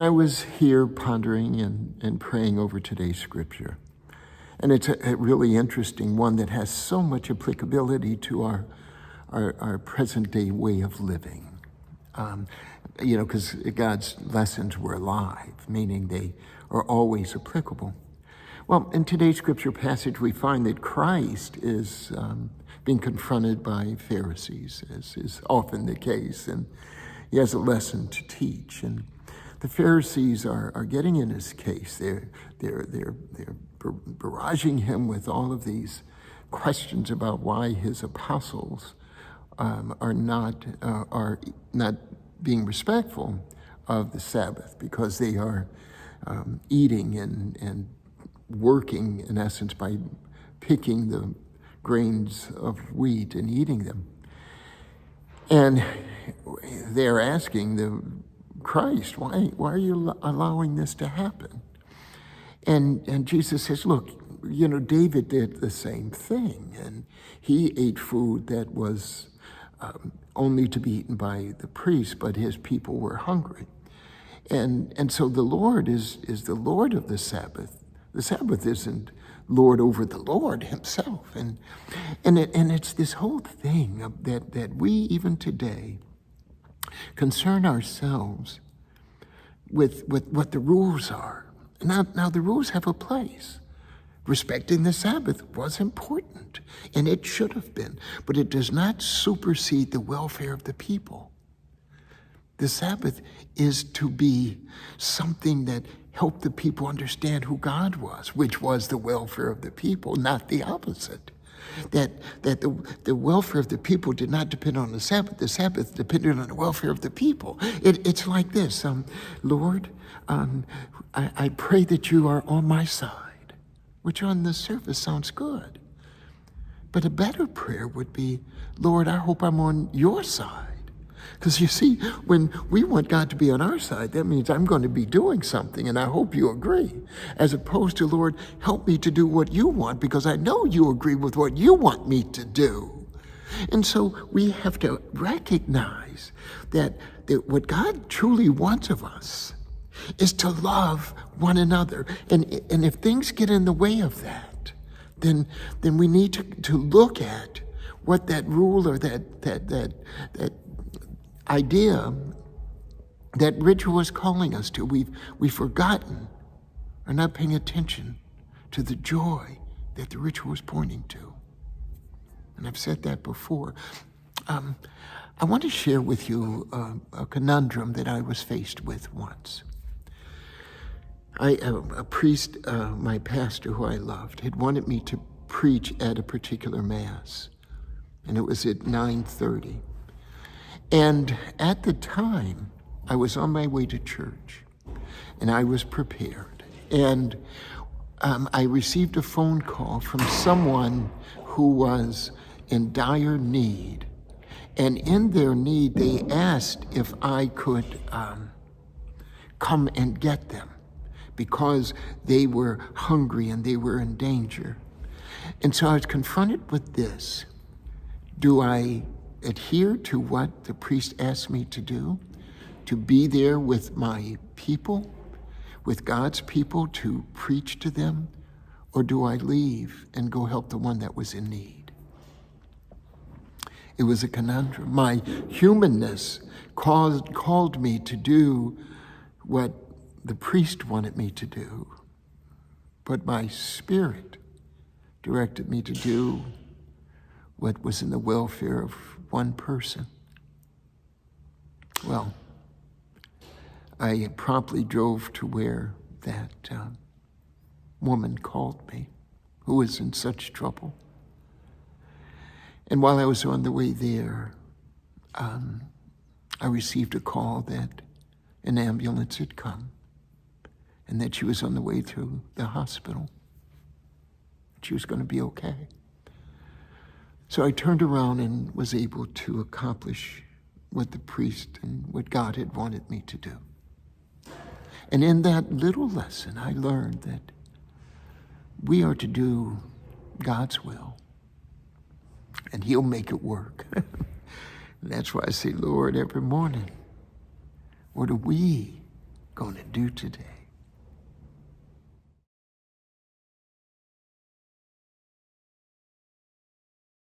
I was here pondering and praying over today's scripture. And it's a really interesting one that has so much applicability to our present day way of living. Because God's lessons were alive, meaning they are always applicable. Well, in today's scripture passage, we find that Christ is being confronted by Pharisees, as is often the case, and he has a lesson to teach. And the Pharisees are getting in his case. They're barraging him with all of these questions about why his apostles are not being respectful of the Sabbath, because they are eating and working, in essence, by picking the grains of wheat and eating them. And they're asking the Christ, why are you allowing this to happen? And Jesus says, look, David did the same thing, and he ate food that was only to be eaten by the priests, but his people were hungry. And so the Lord is the Lord of the Sabbath. The Sabbath isn't Lord over the Lord himself. And it's this whole thing that we, even today, concern ourselves with what the rules are. Now the rules have a place. Respecting the Sabbath was important, and it should have been, but it does not supersede the welfare of the people. The Sabbath is to be something that helped the people understand who God was, which was the welfare of the people, not the opposite. That the welfare of the people did not depend on the Sabbath depended on the welfare of the people. It's like this, Lord, I pray that you are on my side, which on the surface sounds good. But a better prayer would be, Lord, I hope I'm on your side. Because you see, when we want God to be on our side, that means I'm going to be doing something, and I hope you agree. As opposed to, Lord, help me to do what you want, because I know you agree with what you want me to do. And so we have to recognize that what God truly wants of us is to love one another. And if things get in the way of that, then we need to look at what that rule or that idea, that ritual is calling us to. We've forgotten or not paying attention to the joy that the ritual is pointing to. And I've said that before. I want to share with you a conundrum that I was faced with once. A priest, my pastor, who I loved, had wanted me to preach at a particular mass, and it was at 9:30. And at the time, I was on my way to church, and I was prepared. And I received a phone call from someone who was in dire need. And in their need, they asked if I could come and get them, because they were hungry and they were in danger. And so I was confronted with this. Do I adhere to what the priest asked me to do, to be there with my people, with God's people, to preach to them, or do I leave and go help the one that was in need? It was a conundrum. My humanness called me to do what the priest wanted me to do, but my spirit directed me to do what was in the welfare of one person. Well, I promptly drove to where that woman called me, who was in such trouble. And while I was on the way there, I received a call that an ambulance had come and that she was on the way to the hospital. She was going to be okay. So I turned around and was able to accomplish what the priest and what God had wanted me to do. And in that little lesson, I learned that we are to do God's will, and he'll make it work. And that's why I say, Lord, every morning, what are we going to do today.